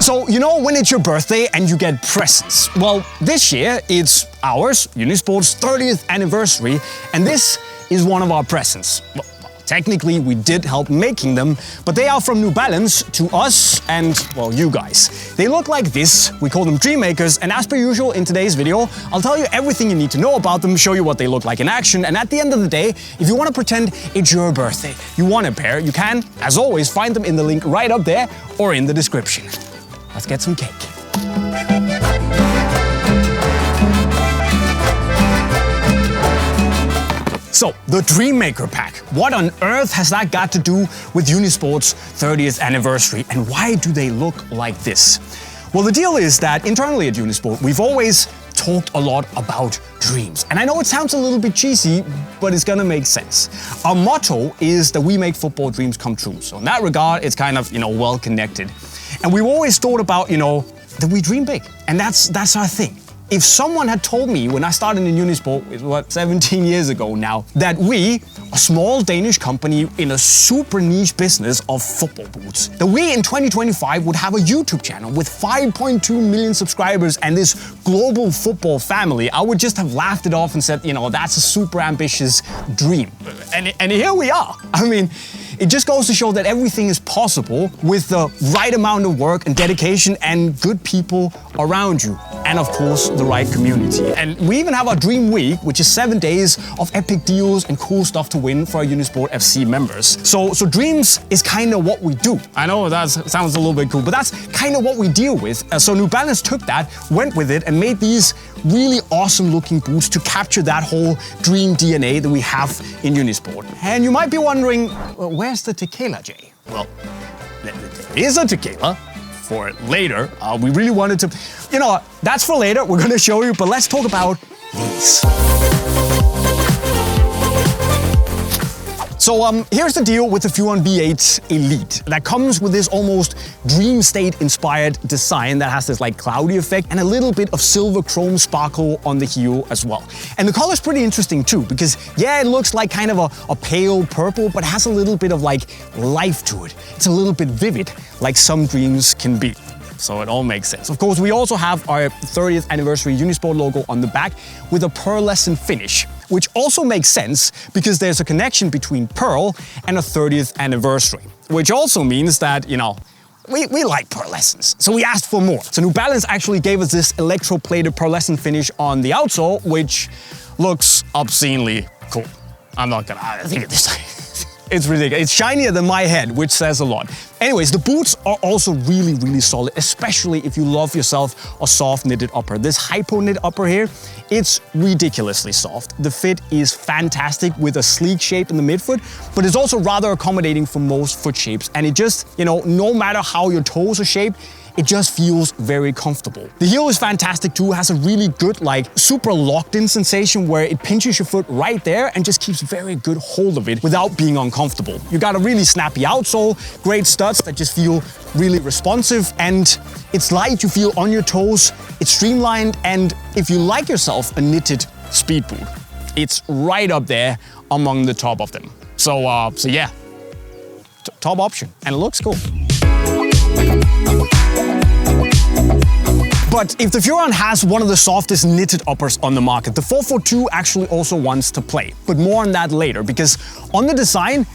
So, you know when it's your birthday and you get presents? Well, this year it's ours, Unisport's 30th anniversary, and this is one of our presents. Well, technically, we did help making them, but they are from New Balance to us and, well, you guys. They look like this. We call them JayMakers, and as per usual in today's video, I'll tell you everything you need to know about them, show you what they look like in action, and at the end of the day, if you want to pretend it's your birthday, you want a pair, you can, as always, find them in the link right up there or in the description. Let's get some cake. So, the Dreammaker pack. What on earth has that got to do with Unisport's 30th anniversary, and why do they look like this? Well, the deal is that internally at Unisport, we've always talked a lot about dreams. And I know it sounds a little bit cheesy, but it's gonna make sense. Our motto is that we make football dreams come true. So in that regard, it's kind of, well connected. And we've always thought about, that we dream big. And that's our thing. If someone had told me when I started in Unisport, 17 years ago now, that we, a small Danish company in a super niche business of football boots, that we in 2025 would have a YouTube channel with 5.2 million subscribers and this global football family, I would just have laughed it off and said, that's a super ambitious dream. And here we are. I mean, it just goes to show that everything is possible with the right amount of work and dedication and good people around you. And of course, the right community. And we even have our Dream Week, which is 7 days of epic deals and cool stuff to win for our Unisport FC members. So dreams is kind of what we do. I know that sounds a little bit cool, but that's kind of what we deal with. So New Balance took that, went with it, and made these really awesome looking boots to capture that whole dream DNA that we have in Unisport. And you might be wondering, well, where's the tequila, Jay? Well, there is a tequila. For later. We really wanted to, that's for later, we're gonna show you, but let's talk about these. So here's the deal with the Furon V8 Elite. That comes with this almost dream state inspired design that has this cloudy effect and a little bit of silver chrome sparkle on the heel as well. And the color's pretty interesting too, because it looks like kind of a pale purple, but has a little bit of life to it. It's a little bit vivid, like some dreams can be. So it all makes sense. Of course, we also have our 30th anniversary Unisport logo on the back with a pearlescent finish, which also makes sense because there's a connection between pearl and a 30th anniversary, which also means that, we like pearlescence, so we asked for more. So New Balance actually gave us this electroplated pearlescent finish on the outsole, which looks obscenely cool. I think it is. It's ridiculous. It's shinier than my head, which says a lot. Anyways, the boots are also really, really solid, especially if you love yourself a soft knitted upper. This hypo knit upper here, it's ridiculously soft. The fit is fantastic with a sleek shape in the midfoot, but it's also rather accommodating for most foot shapes. And it just, no matter how your toes are shaped, it just feels very comfortable. The heel is fantastic too, has a really good, super locked in sensation where it pinches your foot right there and just keeps very good hold of it without being uncomfortable. You got a really snappy outsole, great studs that just feel really responsive, and it's light, you feel on your toes, it's streamlined, and if you like yourself a knitted speed boot, it's right up there among the top of them. So yeah, top option, and it looks cool. But if the Furon has one of the softest knitted uppers on the market, the 442 actually also wants to play. But more on that later, because on the design,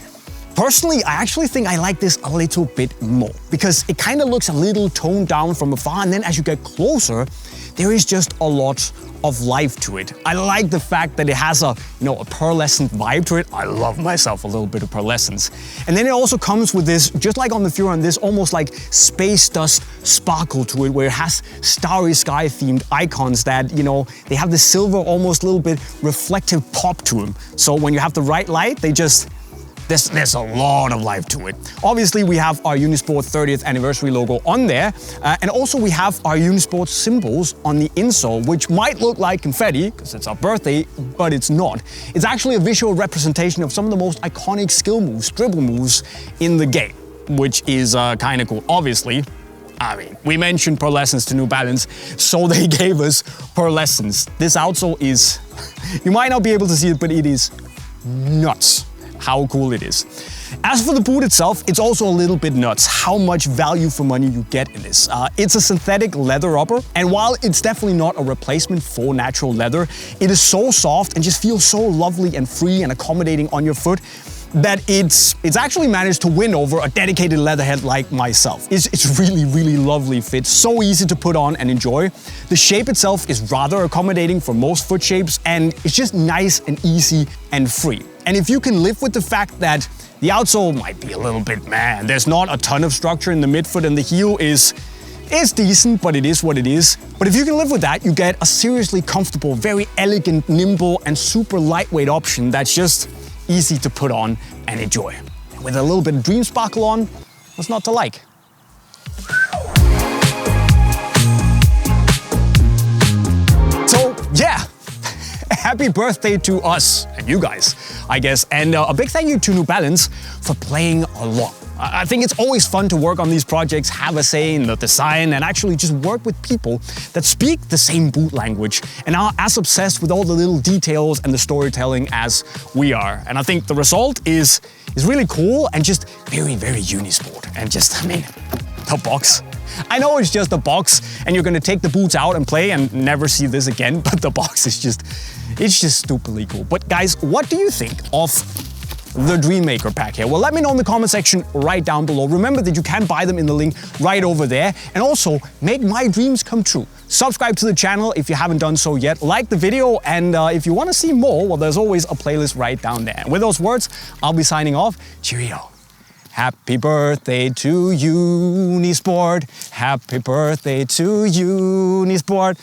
personally, I actually think I like this a little bit more, because it kind of looks a little toned down from afar, and then as you get closer, there is just a lot of life to it. I like the fact that it has a pearlescent vibe to it. I love myself a little bit of pearlescence. And then it also comes with this, just like on the Furon, this almost like space dust sparkle to it, where it has starry sky themed icons that, they have this silver, almost a little bit reflective pop to them. So when you have the right light, there's a lot of life to it. Obviously, we have our Unisport 30th anniversary logo on there, and also we have our Unisport symbols on the insole, which might look like confetti, because it's our birthday, but it's not. It's actually a visual representation of some of the most iconic skill moves, dribble moves in the game, which is kind of cool. Obviously, we mentioned pearlescence to New Balance, so they gave us pearlescence. This outsole is, you might not be able to see it, but it is nuts how cool it is. As for the boot itself, it's also a little bit nuts how much value for money you get in this. It's a synthetic leather upper, and while it's definitely not a replacement for natural leather, it is so soft and just feels so lovely and free and accommodating on your foot that it's actually managed to win over a dedicated leatherhead like myself. It's really, really lovely fit, so easy to put on and enjoy. The shape itself is rather accommodating for most foot shapes, and it's just nice and easy and free. And if you can live with the fact that the outsole might be a little bit meh, there's not a ton of structure in the midfoot and the heel is decent, but it is what it is. But if you can live with that, you get a seriously comfortable, very elegant, nimble, and super lightweight option that's just easy to put on and enjoy. With a little bit of Dream Sparkle on, what's not to like? So yeah, happy birthday to us and you guys, I guess. And a big thank you to New Balance for playing along. I think it's always fun to work on these projects, have a say in the design, and actually just work with people that speak the same boot language and are as obsessed with all the little details and the storytelling as we are. And I think the result is really cool and just very, very Unisport. And just, I mean, the box. I know it's just a box and you're gonna take the boots out and play and never see this again, but the box is just, it's just stupidly cool. But guys, what do you think of the Dreammaker pack here? Well, let me know in the comment section right down below. Remember that you can buy them in the link right over there, and also make my dreams come true. Subscribe to the channel if you haven't done so yet, like the video, and if you want to see more, well, there's always a playlist right down there. And with those words, I'll be signing off. Cheerio. Happy birthday to Unisport. Happy birthday to Unisport.